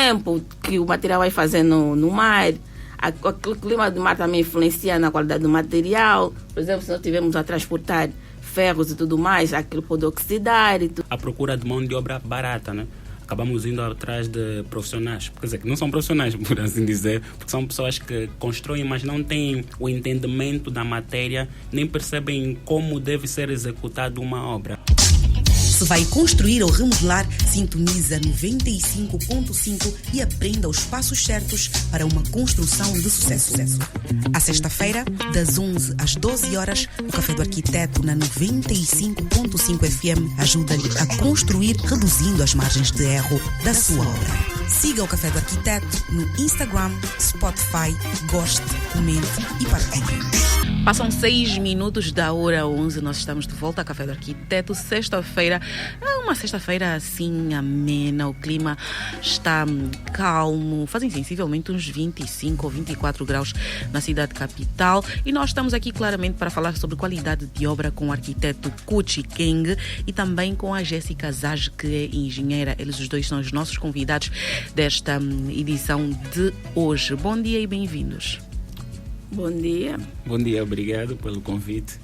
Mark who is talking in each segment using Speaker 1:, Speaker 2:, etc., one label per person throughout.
Speaker 1: tempo que o material vai fazer no mar. O clima do mar também influencia na qualidade do material. Por exemplo, se nós estivermos a transportar ferros e tudo mais, aquilo pode oxidar e tudo.
Speaker 2: A procura de mão de obra barata, né? Acabamos indo atrás de profissionais, quer dizer, que não são profissionais, por assim dizer, porque são pessoas que constroem, mas não têm o entendimento da matéria, nem percebem como deve ser executada uma obra.
Speaker 3: Se vai construir ou remodelar, sintoniza 95.5 e aprenda os passos certos para uma construção de sucesso. À sexta-feira, das 11 às 12 horas, o Café do Arquiteto na 95.5 FM ajuda-lhe a construir, reduzindo as margens de erro da sua obra. Siga o Café do Arquiteto no Instagram, Spotify, goste, comente e partilhe.
Speaker 4: Passam 6 minutos da hora 11, nós estamos de volta ao Café do Arquiteto, sexta-feira. É uma sexta-feira assim amena, o clima está calmo, fazem sensivelmente uns 25 ou 24 graus na cidade capital e nós estamos aqui claramente para falar sobre qualidade de obra com o arquiteto Kuchi Keng e também com a Jéssica Zaj, que é engenheira. Eles os dois são os nossos convidados desta edição de hoje. Bom dia e bem-vindos.
Speaker 1: Bom dia.
Speaker 2: Bom dia, obrigado pelo convite.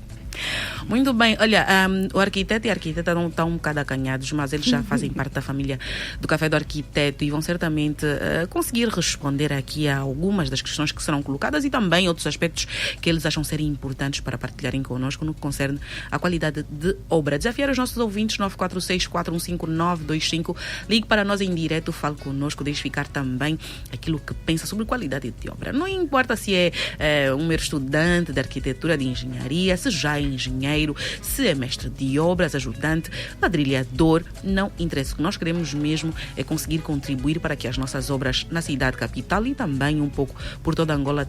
Speaker 4: Muito bem, olha, o arquiteto e a arquiteta não estão um bocado acanhados, mas eles já fazem parte da família do Café do Arquiteto e vão certamente conseguir responder aqui a algumas das questões que serão colocadas e também outros aspectos que eles acham serem importantes para partilharem connosco no que concerne a qualidade de obra. Desafiar os nossos ouvintes 946-415-925, ligue para nós em direto, fale connosco, deixe ficar também aquilo que pensa sobre qualidade de obra. Não importa se é um mero estudante de arquitetura, de engenharia, se já é engenheiro, se é mestre de obras, ajudante, ladrilhador, não interessa. O que nós queremos mesmo é conseguir contribuir para que as nossas obras na cidade capital e também um pouco por toda Angola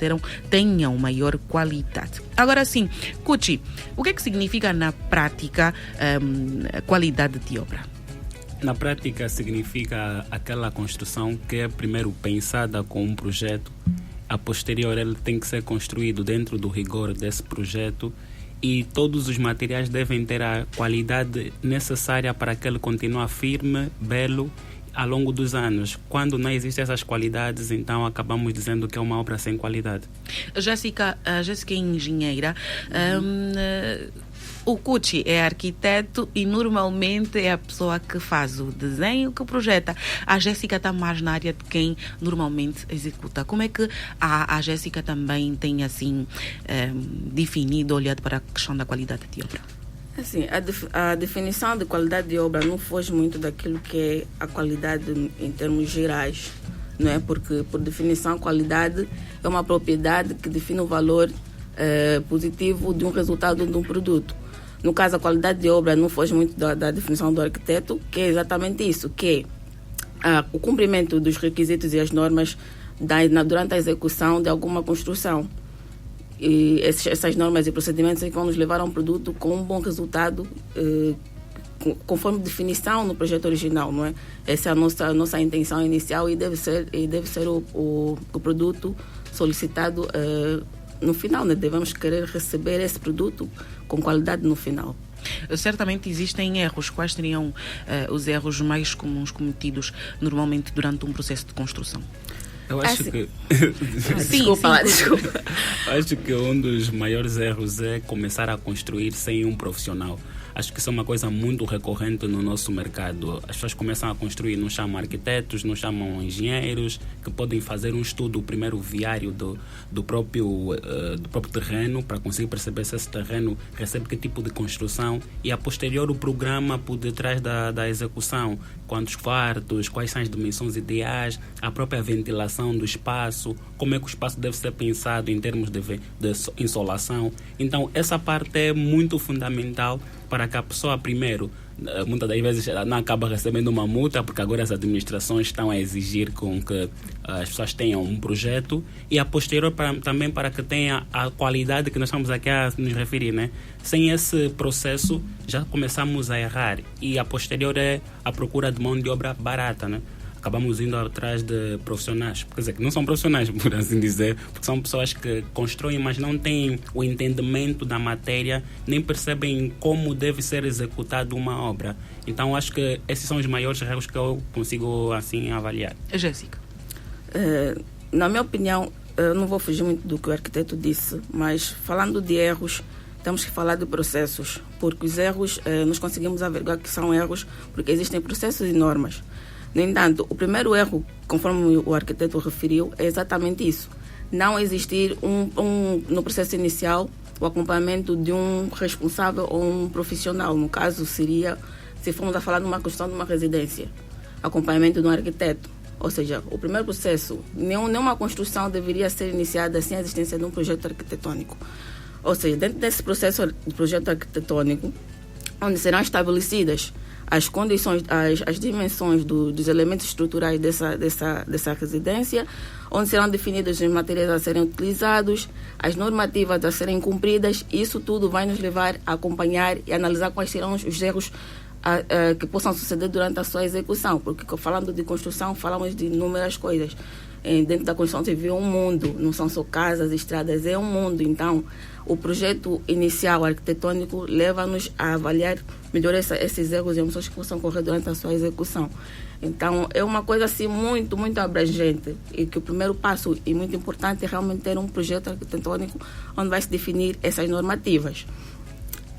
Speaker 4: tenham maior qualidade. Agora sim, Kuchi, o que é que significa na prática qualidade de obra?
Speaker 2: Na prática significa aquela construção que é primeiro pensada com um projeto, a posterior ele tem que ser construído dentro do rigor desse projeto e todos os materiais devem ter a qualidade necessária para que ele continue firme, belo, ao longo dos anos. Quando não existem essas qualidades, então acabamos dizendo que é uma obra sem qualidade.
Speaker 4: A Jéssica é engenheira. O Kuchi é arquiteto e normalmente é a pessoa que faz o desenho, que projeta. A Jéssica está mais na área de quem normalmente executa. Como é que a Jéssica também tem assim definido, olhado para a questão da qualidade de obra?
Speaker 1: Assim, a definição de qualidade de obra não foge muito daquilo que é a qualidade em termos gerais, não é? Porque, por definição, a qualidade é uma propriedade que define o valor positivo de um resultado de um produto. No caso, a qualidade de obra não foge muito da definição do arquiteto, que é exatamente isso, que é o cumprimento dos requisitos e as normas durante a execução de alguma construção. E essas normas e procedimentos é que vão nos levar a um produto com um bom resultado, conforme definição no projeto original, não é? Essa é a nossa intenção inicial e deve ser o produto solicitado no final, né? Devemos querer receber esse produto com qualidade no final.
Speaker 4: Certamente existem erros. Quais seriam os erros mais comuns cometidos normalmente durante um processo de construção?
Speaker 2: Eu acho que...
Speaker 1: Desculpa.
Speaker 2: Acho que um dos maiores erros é começar a construir sem um profissional. Acho que isso é uma coisa muito recorrente no nosso mercado. As pessoas começam a construir, não chamam arquitetos, não chamam engenheiros, que podem fazer um estudo primeiro viário do próprio terreno, para conseguir perceber se esse terreno recebe que tipo de construção, e a posterior o programa por detrás da execução, quantos quartos, quais são as dimensões ideais, a própria ventilação do espaço, como é que o espaço deve ser pensado em termos de insolação. Então essa parte é muito fundamental para que a pessoa, primeiro, muitas das vezes não acaba recebendo uma multa, porque agora as administrações estão a exigir com que as pessoas tenham um projeto, e a posterior também para que tenha a qualidade que nós estamos aqui a nos referir, né? Sem esse processo já começamos a errar, e a posterior é a procura de mão de obra barata, né? acabamos indo atrás de profissionais, quer dizer, que não são profissionais, por assim dizer, porque são pessoas que constroem, mas não têm o entendimento da matéria, nem percebem como deve ser executada uma obra. Então, acho que esses são os maiores erros que eu consigo, assim, avaliar.
Speaker 4: Jéssica?
Speaker 1: Na minha opinião, eu não vou fugir muito do que o arquiteto disse, mas falando de erros, temos que falar de processos, porque os erros, nós conseguimos averiguar que são erros porque existem processos e normas. No entanto, o primeiro erro, conforme o arquiteto referiu, é exatamente isso. Não existir no processo inicial o acompanhamento de um responsável ou um profissional. No caso, seria, se formos a falar de uma construção de uma residência, acompanhamento de um arquiteto. Ou seja, o primeiro processo, nenhuma construção deveria ser iniciada sem a existência de um projeto arquitetônico. Ou seja, dentro desse processo de projeto arquitetônico, onde serão estabelecidas as condições, as dimensões dos elementos estruturais dessa residência, onde serão definidos os materiais a serem utilizados, as normativas a serem cumpridas, e isso tudo vai nos levar a acompanhar e analisar quais serão os erros que possam suceder durante a sua execução, porque falando de construção, falamos de inúmeras coisas. Dentro da construção se vê um mundo, não são só casas, estradas, é um mundo. Então, o projeto inicial arquitetônico leva-nos a avaliar melhor esses erros e emoções que possam ocorrer durante a sua execução. Então, é uma coisa assim muito, muito abrangente, e que o primeiro passo e muito importante é realmente ter um projeto arquitetônico onde vai se definir essas normativas.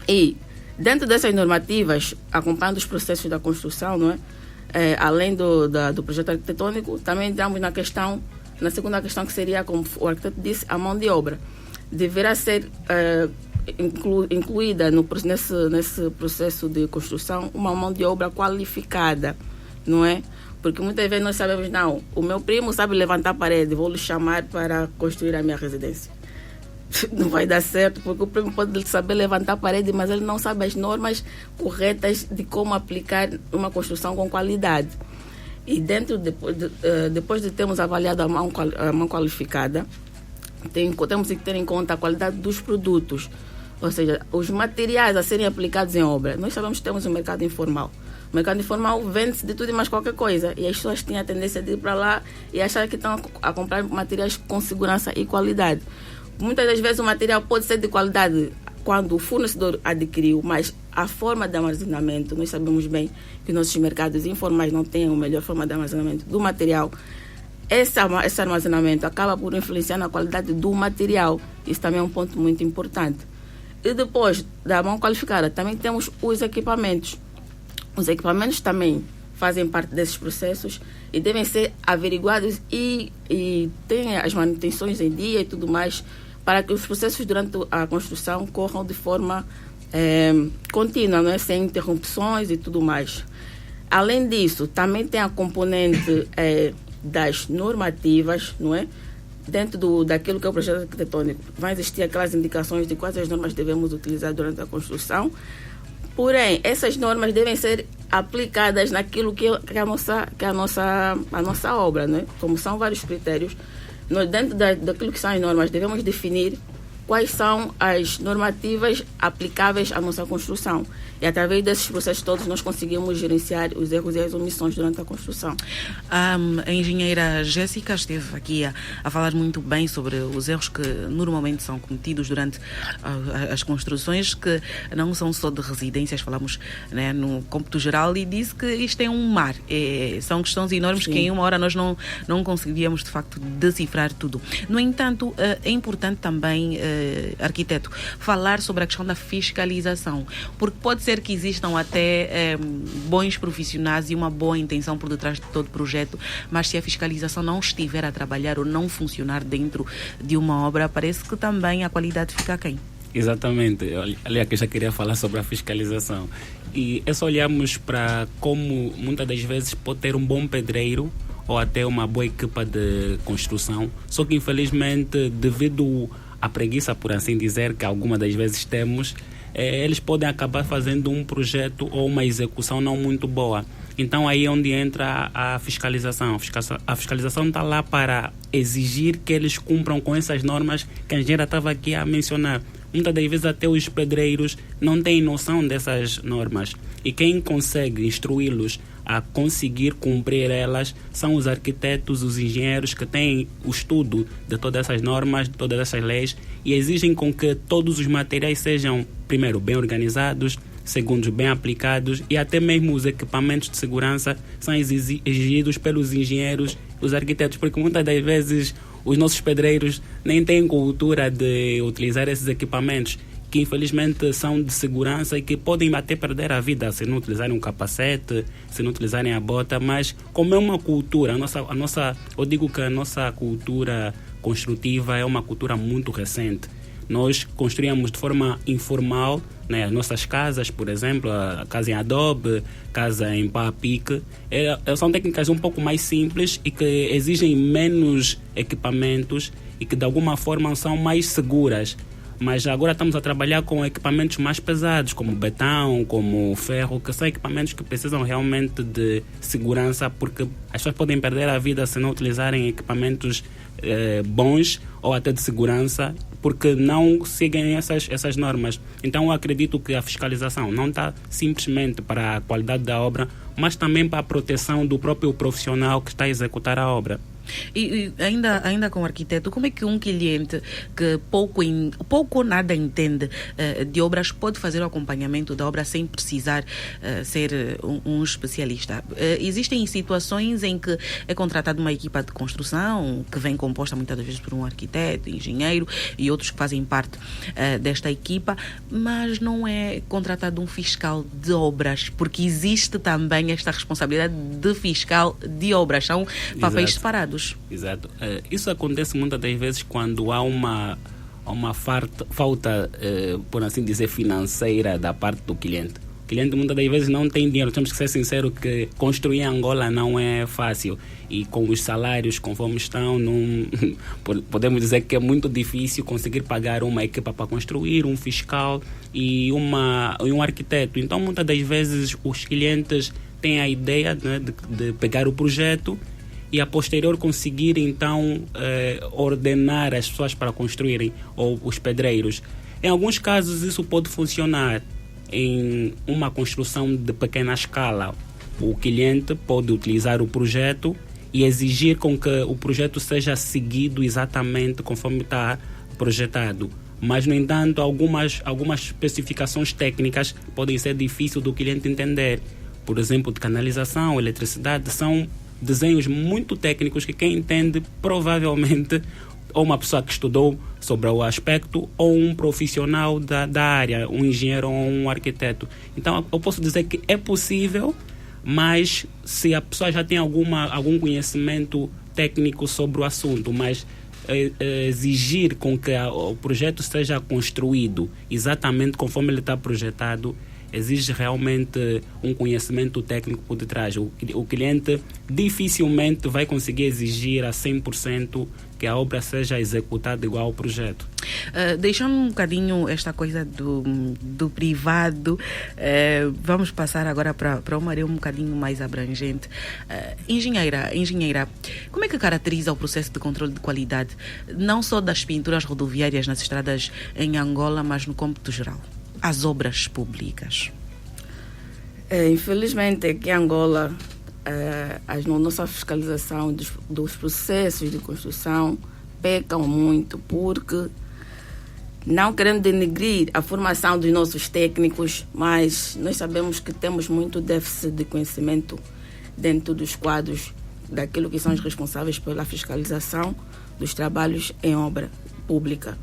Speaker 1: E dentro dessas normativas, acompanhando os processos da construção, não é? Além do projeto arquitetônico, também entramos na segunda questão, que seria, como o arquiteto disse, a mão de obra. Deverá ser incluída nesse processo de construção uma mão de obra qualificada, não é? Porque muitas vezes nós sabemos, não, o meu primo sabe levantar parede, vou lhe chamar para construir a minha residência. Não vai dar certo, porque o primo pode saber levantar parede, mas ele não sabe as normas corretas de como aplicar uma construção com qualidade. E depois de termos avaliado a mão qualificada, temos que ter em conta a qualidade dos produtos, ou seja, os materiais a serem aplicados em obra. Nós sabemos que temos um mercado informal. O mercado informal vende-se de tudo e mais qualquer coisa, e as pessoas têm a tendência de ir para lá e achar que estão a comprar materiais com segurança e qualidade. Muitas das vezes o material pode ser de qualidade quando o fornecedor adquiriu, mas a forma de armazenamento, nós sabemos bem que nossos mercados informais não têm a melhor forma de armazenamento do material. Esse armazenamento acaba por influenciar na qualidade do material. Isso também é um ponto muito importante. E depois da mão qualificada, também temos os equipamentos. Os equipamentos também fazem parte desses processos e devem ser averiguados e têm as manutenções em dia e tudo mais, para que os processos durante a construção corram de forma contínua, não é? Sem interrupções e tudo mais. Além disso, também tem a componente das normativas, não é? Dentro daquilo que é o projeto arquitetônico, vai existir aquelas indicações de quais as normas devemos utilizar durante a construção. Porém, essas normas devem ser aplicadas naquilo que é a nossa obra, né? Como são vários critérios, dentro daquilo que são as normas, devemos definir quais são as normativas aplicáveis à nossa construção. E através desses processos todos nós conseguimos gerenciar os erros e as omissões durante a construção.
Speaker 4: A engenheira Jéssica esteve aqui a falar muito bem sobre os erros que normalmente são cometidos durante as construções, que não são só de residências, falamos, né, no cômputo geral, e disse que isto é um mar. São questões enormes. Sim. Que em uma hora nós não conseguiríamos de facto decifrar tudo. No entanto, é importante também, arquiteto, falar sobre a questão da fiscalização, porque pode ser que existam até bons profissionais e uma boa intenção por detrás de todo o projeto, mas se a fiscalização não estiver a trabalhar ou não funcionar dentro de uma obra, parece que também a qualidade fica aquém.
Speaker 2: Exatamente. Aliás, que eu já queria falar sobre a fiscalização. E é só olharmos para como muitas das vezes pode ter um bom pedreiro ou até uma boa equipa de construção, só que infelizmente, devido à preguiça, por assim dizer, que algumas das vezes temos, eles podem acabar fazendo um projeto ou uma execução não muito boa. Então aí é onde entra a fiscalização. A fiscalização está lá para exigir que eles cumpram com essas normas que a engenheira estava aqui a mencionar. Muitas das vezes até os pedreiros não têm noção dessas normas. E quem consegue instruí-los a conseguir cumprir elas são os arquitetos, os engenheiros que têm o estudo de todas essas normas, de todas essas leis e exigem com que todos os materiais sejam, primeiro, bem organizados, segundo, bem aplicados e até mesmo os equipamentos de segurança são exigidos pelos engenheiros, os arquitetos, porque muitas das vezes os nossos pedreiros nem têm cultura de utilizar esses equipamentos que infelizmente são de segurança e que podem até perder a vida se não utilizarem um capacete, se não utilizarem a bota, mas como é uma cultura, eu digo que a nossa cultura construtiva é uma cultura muito recente. Nós construíamos de forma informal, né, as nossas casas, por exemplo, a casa em adobe, casa em pá a pique, são técnicas um pouco mais simples e que exigem menos equipamentos e que de alguma forma são mais seguras. Mas agora estamos a trabalhar com equipamentos mais pesados, como betão, como ferro, que são equipamentos que precisam realmente de segurança, porque as pessoas podem perder a vida se não utilizarem equipamentos bons ou até de segurança, porque não seguem essas normas. Então eu acredito que a fiscalização não está simplesmente para a qualidade da obra, mas também para a proteção do próprio profissional que está a executar a obra.
Speaker 4: E ainda com o arquiteto, como é que um cliente que pouco ou nada entende de obras pode fazer o acompanhamento da obra sem precisar ser um especialista? Existem situações em que é contratada uma equipa de construção que vem composta muitas vezes por um arquiteto, engenheiro e outros que fazem parte desta equipa, mas não é contratado um fiscal de obras, porque existe também esta responsabilidade de fiscal de obras, são papéis separados.
Speaker 2: Exato. Isso acontece muitas das vezes quando há uma falta, por assim dizer, financeira da parte do cliente. O cliente muitas das vezes não tem dinheiro. Temos que ser sinceros que construir em Angola não é fácil. E com os salários conforme estão, podemos dizer que é muito difícil conseguir pagar uma equipa para construir, um fiscal e um arquiteto. Então muitas das vezes os clientes têm a ideia, né, de pegar o projeto e a posterior conseguir então ordenar as pessoas para construírem, ou os pedreiros. Em alguns casos isso pode funcionar em uma construção de pequena escala. O cliente pode utilizar o projeto e exigir com que o projeto seja seguido exatamente conforme está projetado. Mas, no entanto, algumas especificações técnicas podem ser difíceis do cliente entender. Por exemplo, de canalização, eletricidade, são desenhos muito técnicos que quem entende provavelmente ou uma pessoa que estudou sobre o aspecto ou um profissional da área, um engenheiro ou um arquiteto. Então eu posso dizer que é possível, mas se a pessoa já tem algum conhecimento técnico sobre o assunto, mas exigir com que o projeto seja construído exatamente conforme ele está projetado, exige realmente um conhecimento técnico por detrás. O cliente dificilmente vai conseguir exigir a 100% que a obra seja executada igual ao projeto.
Speaker 4: Deixando um bocadinho esta coisa do privado, vamos passar agora para uma área um bocadinho mais abrangente. Engenheira, como é que caracteriza o processo de controle de qualidade, não só das pinturas rodoviárias nas estradas em Angola, mas no cômputo geral? As obras públicas.
Speaker 1: Infelizmente, aqui em Angola, a nossa fiscalização dos processos de construção pecam muito, porque, não querendo denegrir a formação dos nossos técnicos, mas nós sabemos que temos muito déficit de conhecimento dentro dos quadros daquilo que são os responsáveis pela fiscalização dos trabalhos em obra pública.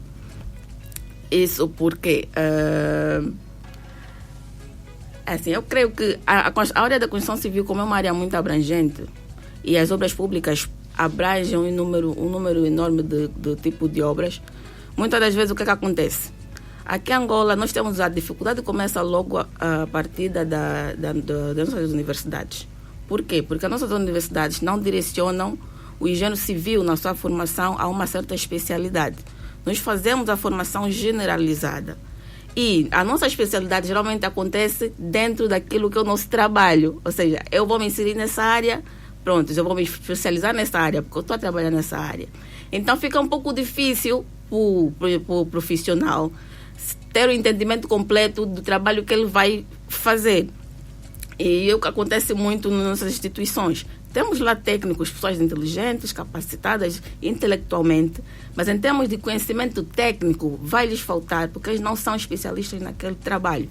Speaker 1: Isso porque, assim, eu creio que a área da construção civil, como é uma área muito abrangente, e as obras públicas abrangem um número enorme de tipo de obras, muitas das vezes o que acontece? Aqui em Angola nós temos a dificuldade que começa logo a partir das nossas universidades. Por quê? Porque as nossas universidades não direcionam o engenheiro civil na sua formação a uma certa especialidade. Nós fazemos a formação generalizada. E a nossa especialidade geralmente acontece dentro daquilo que é o nosso trabalho. Ou seja, eu vou me inserir nessa área, pronto, eu vou me especializar nessa área, porque eu estou a trabalhar nessa área. Então fica um pouco difícil para o profissional ter o entendimento completo do trabalho que ele vai fazer. E é o que acontece muito nas nossas instituições. Temos lá técnicos, pessoas inteligentes, capacitadas intelectualmente, mas em termos de conhecimento técnico vai lhes faltar, porque eles não são especialistas naquele trabalho.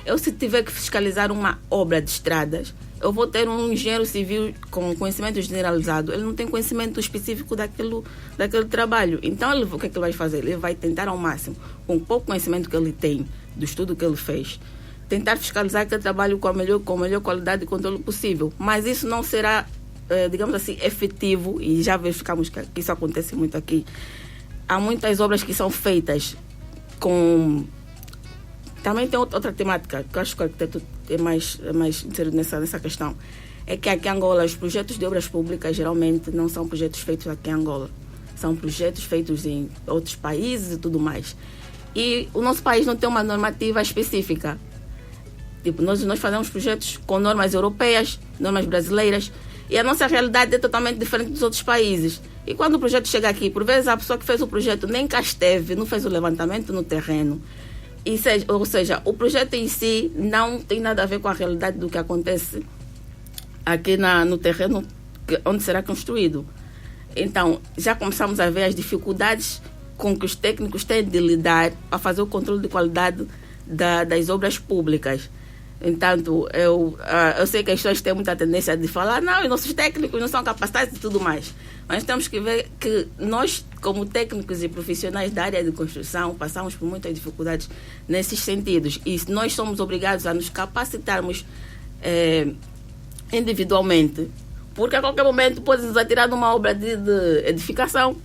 Speaker 1: Eu, se tiver que fiscalizar uma obra de estradas, eu vou ter um engenheiro civil com conhecimento generalizado. Ele não tem conhecimento específico daquele trabalho. Então, o que é que ele vai fazer? Ele vai tentar ao máximo, com o pouco conhecimento que ele tem, do estudo que ele fez, tentar fiscalizar aquele trabalho com a melhor qualidade e controle possível. Mas isso não será, digamos assim, efetivo, e já verificamos que isso acontece muito aqui. Há muitas obras que são feitas com... Também tem outra temática, que eu acho que o arquiteto é mais inserido nessa questão. É que aqui em Angola, os projetos de obras públicas geralmente não são projetos feitos aqui em Angola. São projetos feitos em outros países e tudo mais. E o nosso país não tem uma normativa específica. Tipo, nós fazemos projetos com normas europeias, normas brasileiras, e a nossa realidade é totalmente diferente dos outros países. E quando o projeto chega aqui, por vezes a pessoa que fez o projeto nem cá esteve, não fez o levantamento no terreno. Ou seja, o projeto em si não tem nada a ver com a realidade do que acontece aqui no terreno onde será construído. Então, já começamos a ver as dificuldades com que os técnicos têm de lidar para fazer o controle de qualidade das obras públicas. Entanto, eu sei que as pessoas têm muita tendência de falar, não, os nossos técnicos não são capacitados e tudo mais. Mas temos que ver que nós, como técnicos e profissionais da área de construção, passamos por muitas dificuldades nesses sentidos. E nós somos obrigados a nos capacitarmos individualmente, porque a qualquer momento pode nos atirar numa obra de edificação.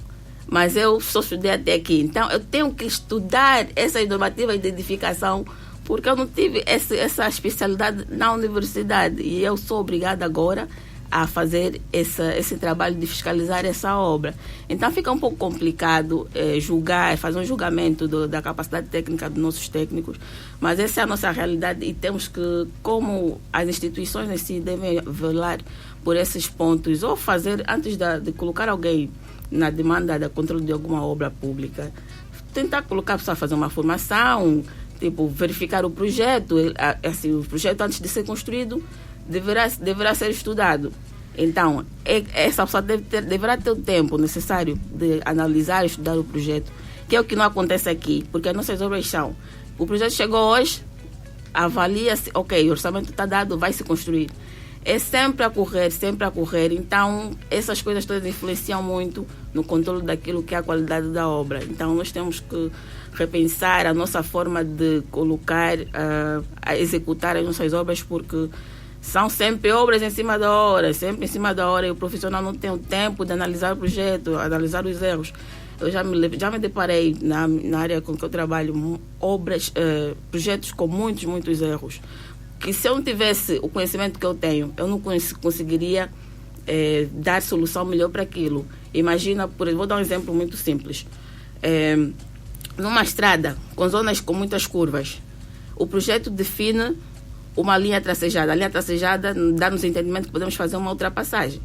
Speaker 1: Mas eu só estudei até aqui. Então, eu tenho que estudar essas normativas de edificação, porque eu não tive essa especialidade na universidade. E eu sou obrigada agora a fazer esse trabalho de fiscalizar essa obra. Então fica um pouco complicado fazer um julgamento da capacidade técnica dos nossos técnicos, mas essa é a nossa realidade e temos que, como as instituições em si devem velar por esses pontos, ou fazer, antes de colocar alguém na demanda de controle de alguma obra pública, tentar colocar a pessoa a fazer uma formação, tipo, verificar o projeto, assim, o projeto antes de ser construído deverá ser estudado. Então, essa pessoa deverá ter o tempo necessário de analisar e estudar o projeto, que é o que não acontece aqui, porque as nossas obras são: o projeto chegou hoje, avalia-se, ok, o orçamento está dado, vai se construir. É sempre a correr. Então, essas coisas todas influenciam muito no controle daquilo que é a qualidade da obra. Então, nós temos que repensar a nossa forma de colocar, a executar as nossas obras, porque são sempre obras em cima da hora, e o profissional não tem o tempo de analisar o projeto, analisar os erros. Eu já me deparei na área com que eu trabalho, projetos com muitos erros, que se eu não tivesse o conhecimento que eu tenho, eu não conseguiria dar solução melhor para aquilo. Imagina, vou dar um exemplo muito simples. Numa estrada com zonas com muitas curvas, o projeto define uma linha tracejada. A linha tracejada dá-nos entendimento que podemos fazer uma ultrapassagem.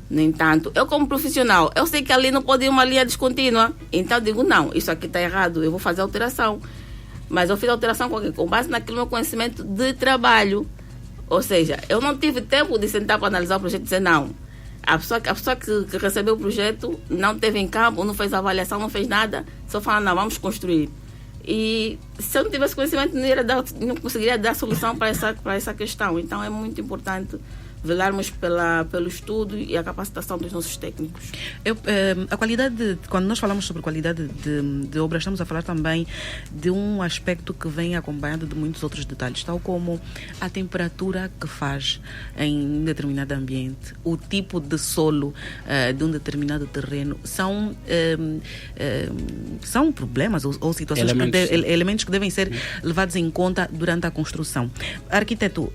Speaker 1: No entanto, eu como profissional, eu sei que ali não pode ir uma linha descontínua. Então eu digo, não, isso aqui está errado, eu vou fazer a alteração. Mas eu fiz a alteração com base naquele meu conhecimento de trabalho. Ou seja, eu não tive tempo de sentar para analisar o projeto e dizer, não. A pessoa que recebeu o projeto não esteve em campo, não fez avaliação, não fez nada, só fala, não, vamos construir. E se eu não tivesse conhecimento, não conseguiria dar solução para essa questão. Então é muito importante velarmos pelo estudo e a capacitação dos nossos técnicos.
Speaker 4: A qualidade, quando nós falamos sobre qualidade de obra, estamos a falar também de um aspecto que vem acompanhado de muitos outros detalhes, tal como a temperatura que faz em um determinado ambiente, o tipo de solo de um determinado terreno, são problemas ou situações, elementos que devem ser levados em conta durante a construção. Arquiteto,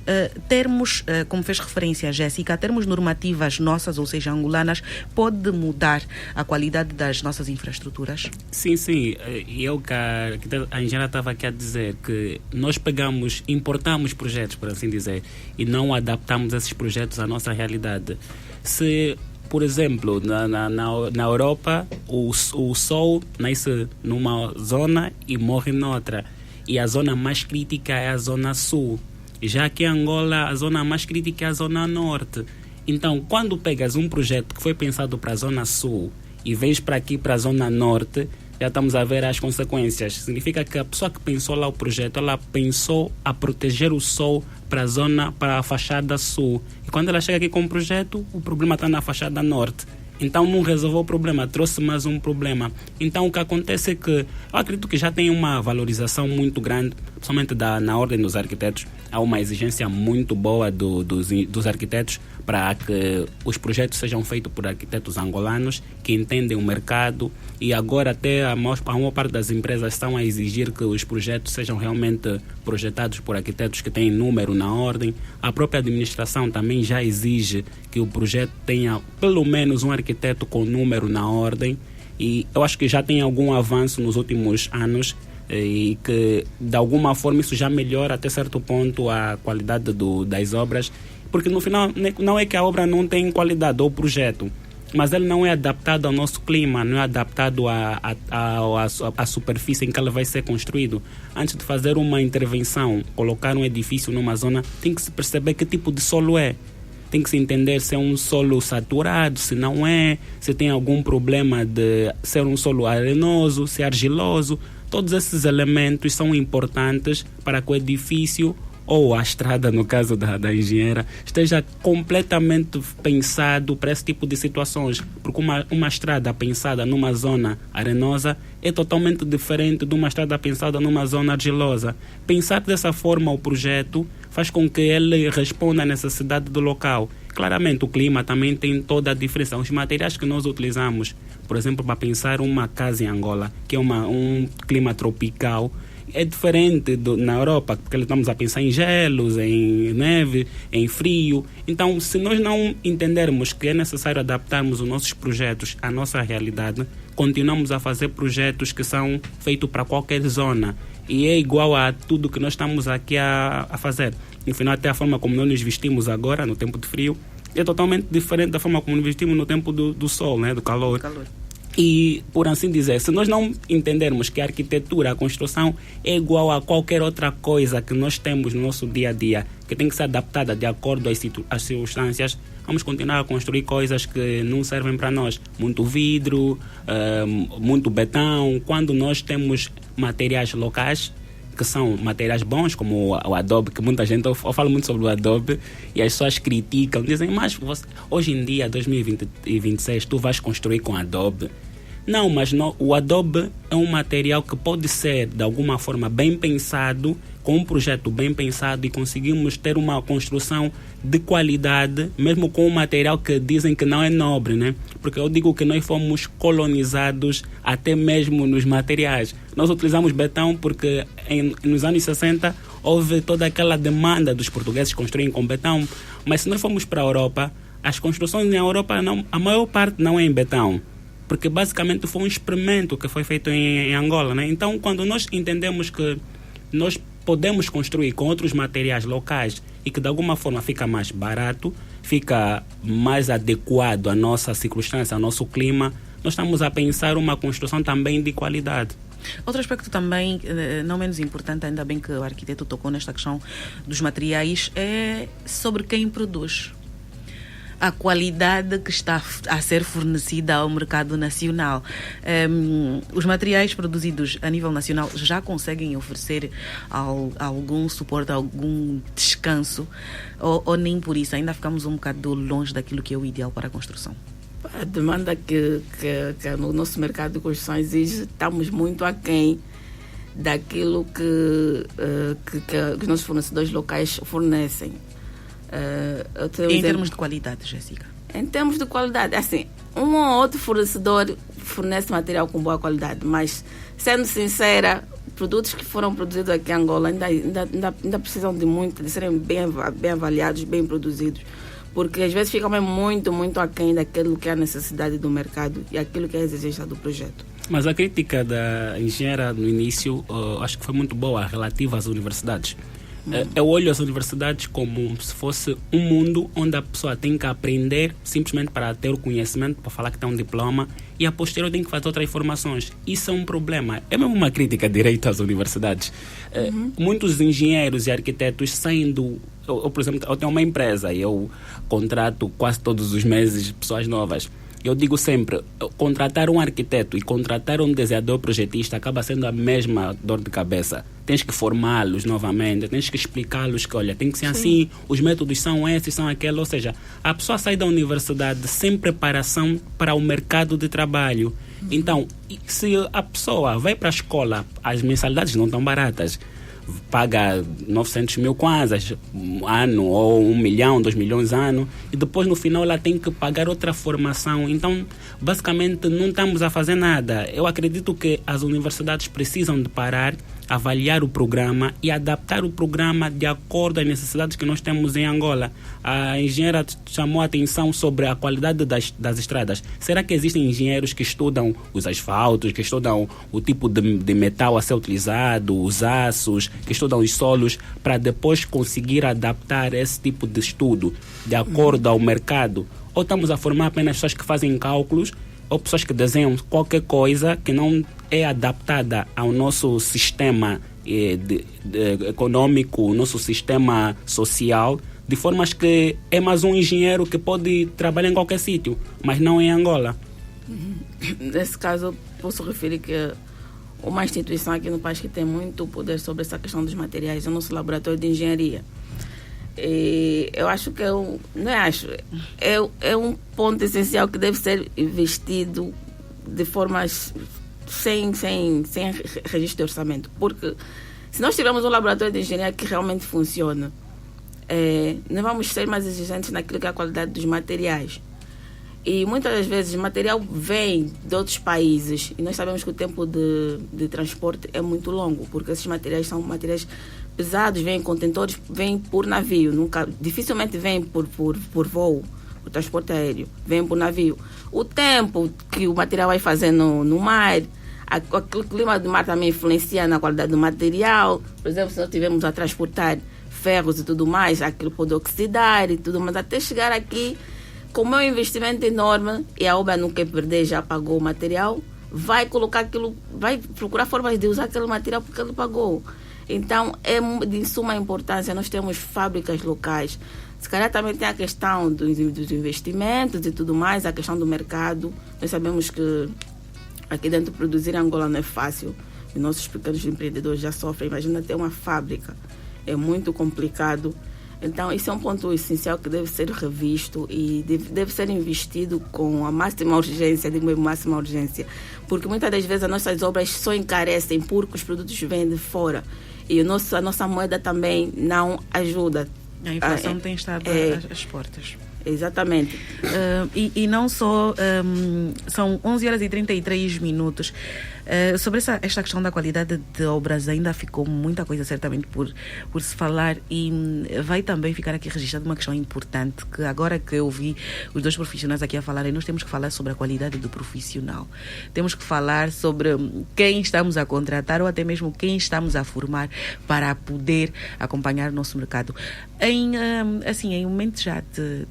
Speaker 4: termos, como fez referência a Jéssica, termos normativas nossas, ou seja, angolanas, pode mudar a qualidade das nossas infraestruturas?
Speaker 2: Sim. E a engenheira estava aqui a dizer que nós importamos projetos, por assim dizer, e não adaptamos esses projetos à nossa realidade. Se, por exemplo, na Europa, o sol nasce numa zona e morre noutra, e a zona mais crítica é a zona sul. Já aqui em Angola, a zona mais crítica é a zona norte. Então, quando pegas um projeto que foi pensado para a zona sul e vens para aqui, para a zona norte, já estamos a ver as consequências. Significa que a pessoa que pensou lá o projeto, ela pensou a proteger o sol para a zona, para a fachada sul. E quando ela chega aqui com o projeto, o problema está na fachada norte. Então não resolveu o problema, trouxe mais um problema. Então o que acontece é que eu acredito que já tem uma valorização muito grande, principalmente na ordem dos arquitetos. Há uma exigência muito boa dos arquitetos para que os projetos sejam feitos por arquitetos angolanos que entendem o mercado, e agora até a maior parte das empresas estão a exigir que os projetos sejam realmente projetados por arquitetos que têm número na ordem. A própria administração também já exige que o projeto tenha pelo menos um arquiteto com número na ordem, e eu acho que já tem algum avanço nos últimos anos e que de alguma forma isso já melhora até certo ponto a qualidade das obras, porque no final não é que a obra não tem qualidade ou projeto, mas ele não é adaptado ao nosso clima, não é adaptado à superfície em que ele vai ser construído. Antes de fazer uma intervenção, colocar um edifício numa zona, tem que se perceber que tipo de solo é. Tem que se entender se é um solo saturado, se não é, se tem algum problema de ser um solo arenoso, se é argiloso. Todos esses elementos são importantes para que o edifício, ou a estrada, no caso da engenheira, esteja completamente pensado para esse tipo de situações. Porque uma estrada pensada numa zona arenosa é totalmente diferente de uma estrada pensada numa zona argilosa. Pensar dessa forma o projeto faz com que ele responda à necessidade do local. Claramente o clima também tem toda a diferença. Os materiais que nós utilizamos, por exemplo, para pensar uma casa em Angola, que é um clima tropical, é diferente na Europa, porque estamos a pensar em gelos, em neve, em frio. Então, se nós não entendermos que é necessário adaptarmos os nossos projetos à nossa realidade, continuamos a fazer projetos que são feitos para qualquer zona. E é igual a tudo que nós estamos aqui a fazer. No final, até a forma como nós nos vestimos agora, no tempo de frio, é totalmente diferente da forma como nos vestimos no tempo do sol, né, do calor. E, por assim dizer, se nós não entendermos que a arquitetura, a construção é igual a qualquer outra coisa que nós temos no nosso dia a dia, que tem que ser adaptada de acordo às circunstâncias, vamos continuar a construir coisas que não servem para nós. Muito vidro, muito betão, quando nós temos materiais locais, que são materiais bons, como o adobe, que muita gente, eu falo muito sobre o adobe, e as pessoas criticam, dizem, mas hoje em dia, 2026, tu vais construir com adobe. Não, mas o adobe é um material que pode ser, de alguma forma, bem pensado, com um projeto bem pensado, e conseguimos ter uma construção de qualidade, mesmo com um material que dizem que não é nobre, né? Porque eu digo que nós fomos colonizados até mesmo nos materiais. Nós utilizamos betão porque nos anos 60 houve toda aquela demanda dos portugueses construírem com betão, mas se nós formos para a Europa, as construções na Europa, a maior parte não é em betão, porque basicamente foi um experimento que foi feito em Angola, né? Então, quando nós entendemos que nós podemos construir com outros materiais locais e que de alguma forma fica mais barato, fica mais adequado à nossa circunstância, ao nosso clima, nós estamos a pensar uma construção também de qualidade.
Speaker 4: Outro aspecto também, não menos importante, ainda bem que o arquiteto tocou nesta questão dos materiais, é sobre quem produz. A qualidade que está a ser fornecida ao mercado nacional. Os materiais produzidos a nível nacional já conseguem oferecer algum suporte, algum descanso, ou nem por isso? Ainda ficamos um bocado longe daquilo que é o ideal para a construção?
Speaker 1: A demanda que no nosso mercado de construção exige, estamos muito aquém daquilo que os nossos fornecedores locais fornecem.
Speaker 4: Em termos de qualidade, Jéssica?
Speaker 1: Em termos de qualidade, assim, um ou outro fornecedor fornece material com boa qualidade, mas, sendo sincera, produtos que foram produzidos aqui em Angola ainda precisam de serem bem avaliados, bem produzidos, porque às vezes ficam muito, muito aquém daquilo que é a necessidade do mercado e aquilo que é a exigência do projeto.
Speaker 2: Mas a crítica da engenheira no início, acho que foi muito boa, relativa às universidades. Eu olho as universidades como se fosse um mundo onde a pessoa tem que aprender simplesmente para ter o conhecimento, para falar que tem um diploma, e a posterior tem que fazer outras formações. Isso é um problema. É mesmo uma crítica direta às universidades. Muitos engenheiros e arquitetos saem do... por exemplo, eu tenho uma empresa e eu contrato quase todos os meses pessoas novas. Eu digo sempre, contratar um arquiteto e contratar um desenhador projetista acaba sendo a mesma dor de cabeça. Tens que formá-los novamente, tens que explicá-los que, olha, tem que ser assim, os métodos são esses, são aqueles. Ou seja, a pessoa sai da universidade sem preparação para o mercado de trabalho. Então, se a pessoa vai para a escola, as mensalidades não estão baratas. Paga 900 mil kwanzas ano, ou 1 milhão, 2 milhões ano, e depois no final ela tem que pagar outra formação. Então, basicamente, não estamos a fazer nada. Eu acredito que as universidades precisam de parar, avaliar o programa e adaptar o programa de acordo às necessidades que nós temos em Angola. A engenheira chamou a atenção sobre a qualidade das estradas. Será que existem engenheiros que estudam os asfaltos, que estudam o tipo de metal a ser utilizado, os aços, que estudam os solos, para depois conseguir adaptar esse tipo de estudo de acordo ao mercado? Ou estamos a formar apenas pessoas que fazem cálculos, ou pessoas que desenham qualquer coisa que não é adaptada ao nosso sistema econômico, nosso sistema social, de formas que é mais um engenheiro que pode trabalhar em qualquer sítio, mas não em Angola.
Speaker 1: Nesse caso, posso referir que uma instituição aqui no país que tem muito poder sobre essa questão dos materiais é o nosso laboratório de engenharia. E eu acho que é um ponto essencial que deve ser investido de formas sem registro de orçamento, porque se nós tivermos um laboratório de engenharia que realmente funciona, nós vamos ser mais exigentes naquilo que é a qualidade dos materiais. E muitas das vezes o material vem de outros países e nós sabemos que o tempo de transporte é muito longo, porque esses materiais são materiais pesados, vêm em contentores, vêm por navio, dificilmente vêm por voo, o transporte aéreo, vêm por navio. O tempo que o material vai fazer no mar, aquele clima do mar também influencia na qualidade do material. Por exemplo, se nós estivermos a transportar ferros e tudo mais, aquilo pode oxidar e tudo, mas até chegar aqui, como é um investimento enorme e a obra não quer perder, já pagou o material, vai colocar aquilo, vai procurar formas de usar aquele material porque ele pagou. Então, é de suma importância nós temos fábricas locais. Se calhar também tem a questão dos investimentos e tudo mais, a questão do mercado. Nós sabemos que aqui dentro produzir em Angola não é fácil. Os nossos pequenos empreendedores já sofrem. Imagina ter uma fábrica. É muito complicado. Então, isso é um ponto essencial que deve ser revisto e deve ser investido com a máxima urgência, digo mesmo máxima urgência, porque muitas das vezes as nossas obras só encarecem porque os produtos vêm de fora e a nossa moeda também não ajuda.
Speaker 4: A inflação tem estado às portas.
Speaker 1: Exatamente.
Speaker 4: E não só, são 11h33. Sobre esta questão da qualidade de obras ainda ficou muita coisa certamente por se falar, e vai também ficar aqui registrada uma questão importante, que agora que eu vi os dois profissionais aqui a falarem, nós temos que falar sobre a qualidade do profissional. Temos que falar sobre quem estamos a contratar ou até mesmo quem estamos a formar para poder acompanhar o nosso mercado. Em momento já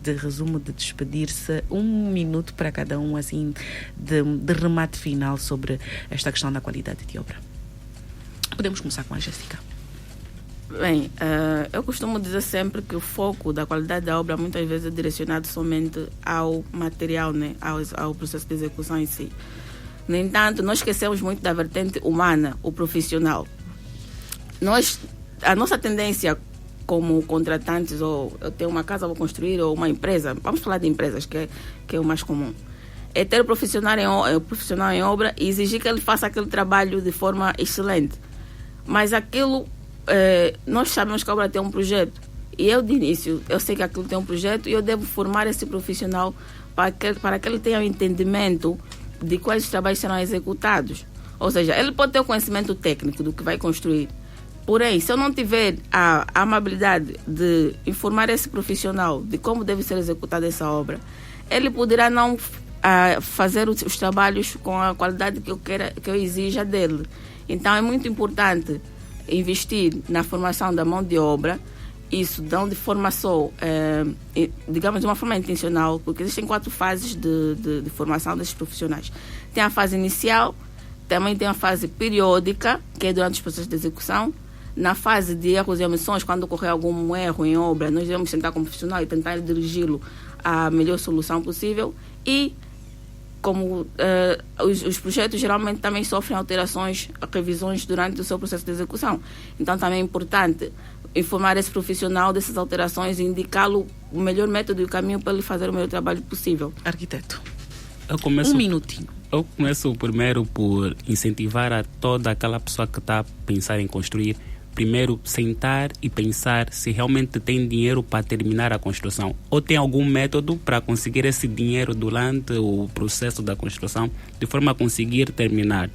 Speaker 4: de resumo, de despedir-se, 1 minuto para cada um, assim, de remate final sobre esta questão da qualidade de obra. Podemos começar com a Jéssica.
Speaker 1: Bem, eu costumo dizer sempre que o foco da qualidade da obra muitas vezes é direcionado somente ao material, né? ao processo de execução em si. No entanto, nós esquecemos muito da vertente humana, o profissional. A nossa tendência como contratantes, ou eu tenho uma casa, vou construir, ou uma empresa, vamos falar de empresas, que é o mais comum, é ter o profissional em obra e exigir que ele faça aquele trabalho de forma excelente. Mas aquilo, nós sabemos que a obra tem um projeto. E eu, de início, eu sei que aquilo tem um projeto e eu devo formar esse profissional para que ele tenha um entendimento de quais os trabalhos serão executados. Ou seja, ele pode ter o conhecimento técnico do que vai construir. Porém, se eu não tiver a amabilidade de informar esse profissional de como deve ser executada essa obra, ele poderá não fazer os trabalhos com a qualidade que eu exija dele. Então, é muito importante investir na formação da mão de obra, isso não de forma só, digamos de uma forma intencional, porque existem 4 fases de formação desses profissionais. Tem a fase inicial, também tem a fase periódica, que é durante os processos de execução. Na fase de erros e omissões, quando ocorrer algum erro em obra, nós devemos sentar como profissional e tentar dirigi-lo à melhor solução possível. E como os projetos geralmente também sofrem alterações, revisões durante o seu processo de execução. Então também é importante informar esse profissional dessas alterações e indicá-lo o melhor método e o caminho para ele fazer o melhor trabalho possível.
Speaker 4: Arquiteto,
Speaker 2: Um
Speaker 4: minutinho.
Speaker 2: Eu começo primeiro por incentivar a toda aquela pessoa que está a pensar em construir, primeiro sentar e pensar se realmente tem dinheiro para terminar a construção ou tem algum método para conseguir esse dinheiro durante o processo da construção, de forma a conseguir terminar.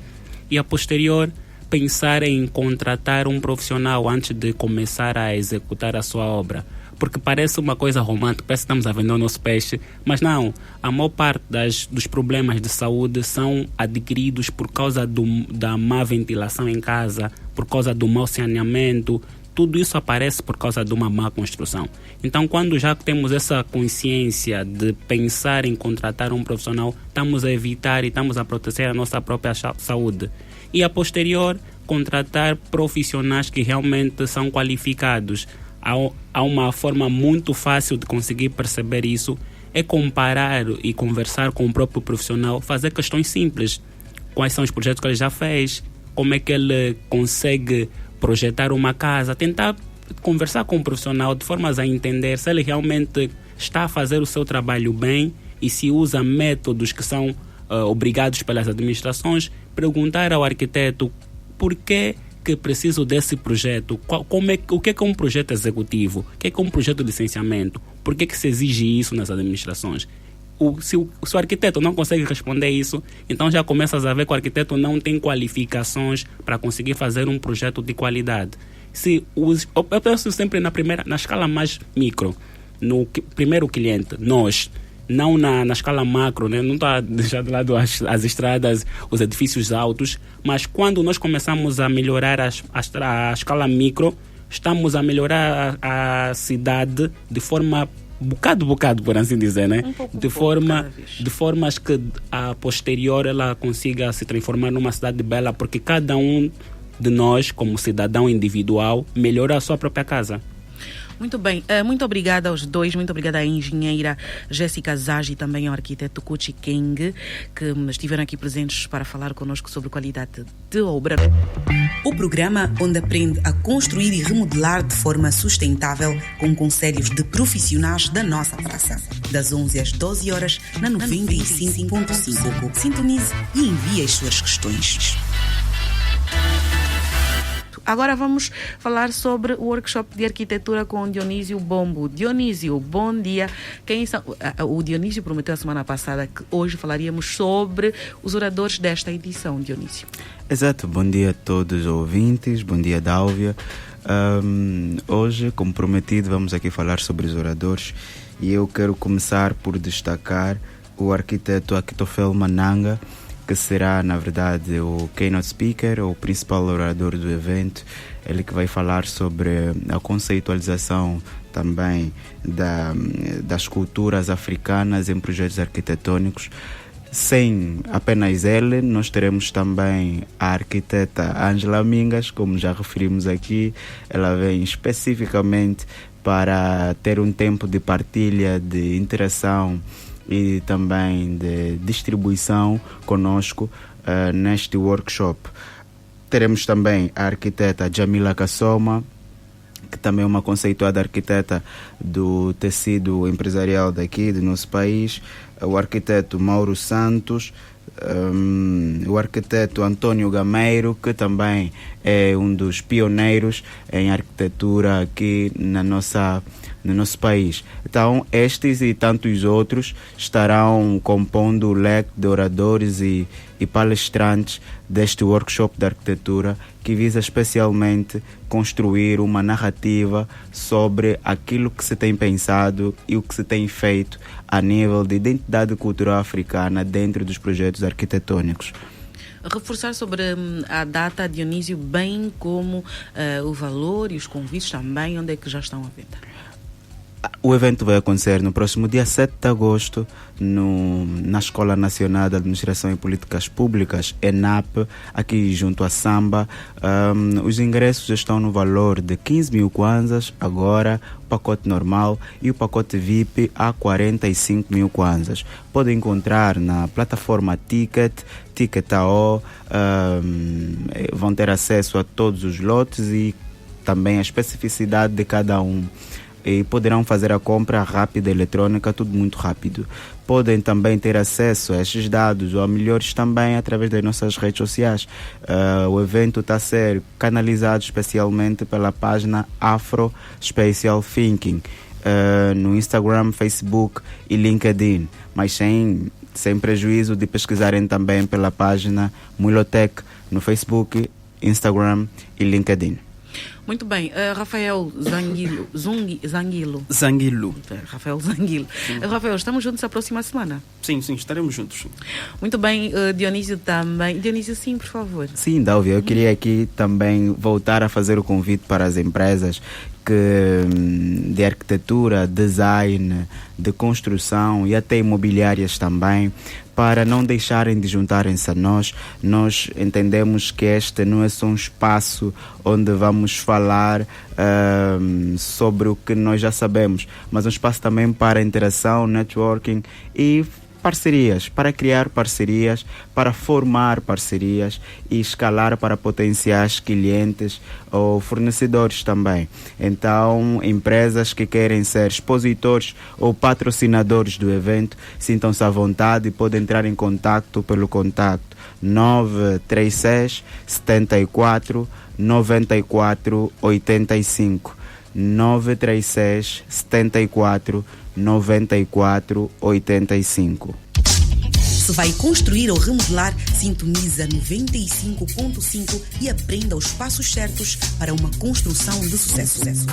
Speaker 2: E a posterior, pensar em contratar um profissional antes de começar a executar a sua obra. Porque parece uma coisa romântica, parece que estamos a vender o nosso peixe, mas não. A maior parte dos problemas de saúde são adquiridos por causa da má ventilação em casa, por causa do mau saneamento. Tudo isso aparece por causa de uma má construção. Então, quando já temos essa consciência de pensar em contratar um profissional, estamos a evitar e estamos a proteger a nossa própria saúde. E a posterior, contratar profissionais que realmente são qualificados. Há uma forma muito fácil de conseguir perceber isso, é comparar e conversar com o próprio profissional, fazer questões simples. Quais são os projetos que ele já fez, como é que ele consegue projetar uma casa, tentar conversar com o profissional de formas a entender se ele realmente está a fazer o seu trabalho bem e se usa métodos que são obrigados pelas administrações, perguntar ao arquiteto por que preciso desse projeto, o que é um projeto executivo, o que é um projeto de licenciamento, por que se exige isso nas administrações. Se o arquiteto não consegue responder isso, então já começas a ver que o arquiteto não tem qualificações para conseguir fazer um projeto de qualidade. Eu penso sempre na escala mais micro, no primeiro cliente, nós, não na escala macro, né? Não estou a deixar de lado as estradas, os edifícios altos, mas quando nós começamos a melhorar a escala micro, estamos a melhorar a cidade de forma bocado, por assim dizer, né? De formas que a posterior ela consiga se transformar numa cidade bela, porque cada um de nós, como cidadão individual, melhora a sua própria casa.
Speaker 4: Muito bem, muito obrigada aos dois, muito obrigada à engenheira Jéssica Zage e também ao arquiteto Kuchi Keng, que estiveram aqui presentes para falar connosco sobre qualidade de obra.
Speaker 3: O programa onde aprende a construir e remodelar de forma sustentável com conselhos de profissionais da nossa praça. Das 11 às 12 horas na 95.5. Sintonize e envie as suas questões.
Speaker 4: Agora vamos falar sobre o workshop de arquitetura com Dionísio Bombo. Dionísio, bom dia. O Dionísio prometeu a semana passada que hoje falaríamos sobre os oradores desta edição, Dionísio.
Speaker 5: Exato, bom dia a todos os ouvintes, bom dia Dálvia. Hoje, como prometido, vamos aqui falar sobre os oradores e eu quero começar por destacar o arquiteto Akitofel Mananga, que será, na verdade, o keynote speaker, o principal orador do evento. Ele que vai falar sobre a conceitualização também das culturas africanas em projetos arquitetônicos. Sem apenas ele, nós teremos também a arquiteta Ângela Mingas, como já referimos aqui. Ela vem especificamente para ter um tempo de partilha, de interação e também de distribuição conosco neste workshop. Teremos também a arquiteta Jamila Kassoma, que também é uma conceituada arquiteta do tecido empresarial daqui, do nosso país, o arquiteto Mauro Santos, o arquiteto Antônio Gameiro, que também é um dos pioneiros em arquitetura aqui no nosso país. Então, estes e tantos outros estarão compondo o leque de oradores e palestrantes deste workshop de arquitetura, que visa especialmente construir uma narrativa sobre aquilo que se tem pensado e o que se tem feito a nível de identidade cultural africana dentro dos projetos arquitetônicos.
Speaker 4: Reforçar sobre a data, Dionísio, bem como o valor e os convites também, onde é que já estão à venda?
Speaker 5: O evento vai acontecer no próximo dia 7 de agosto na Escola Nacional de Administração e Políticas Públicas, ENAP, aqui junto à Samba. Os ingressos estão no valor de 15 mil kwanzas, agora o pacote normal, e o pacote VIP a 45 mil kwanzas. Podem encontrar na plataforma Ticket.ao, vão ter acesso a todos os lotes e também a especificidade de cada um. E poderão fazer a compra rápida eletrônica, tudo muito rápido. Podem também ter acesso a estes dados ou a melhores também através das nossas redes sociais. O evento está a ser canalizado especialmente pela página Afro Spatial Thinking no Instagram, Facebook e LinkedIn, mas sem prejuízo de pesquisarem também pela página Mulotech no Facebook, Instagram e LinkedIn.
Speaker 4: Muito bem, Rafael Zanguilo. Rafael Zanguilo. Rafael, estamos juntos a próxima semana?
Speaker 6: Sim, estaremos juntos.
Speaker 4: Muito bem, Dionísio também. Dionísio, sim, por favor.
Speaker 5: Sim, Dálvia, eu queria aqui também voltar a fazer o convite para as empresas de arquitetura, design, de construção e até imobiliárias também, para não deixarem de juntarem-se a nós. Nós entendemos que este não é só um espaço onde vamos falar sobre o que nós já sabemos, mas um espaço também para interação, networking e parcerias, para criar parcerias, para formar parcerias e escalar para potenciais clientes ou fornecedores também. Então, empresas que querem ser expositores ou patrocinadores do evento, sintam-se à vontade e podem entrar em contato pelo contacto 936 74 94 85 936 74 94 85.
Speaker 3: Se vai construir ou remodelar, sintoniza 95.5 e aprenda os passos certos para uma construção de sucesso.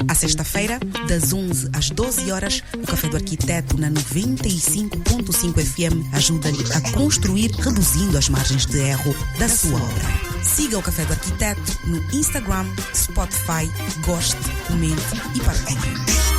Speaker 3: À sexta-feira, das 11 às 12 horas, o Café do Arquiteto na 95.5 FM ajuda-lhe a construir, reduzindo as margens de erro da sua obra. Siga o Café do Arquiteto no Instagram, Spotify, goste, comente e partilhe.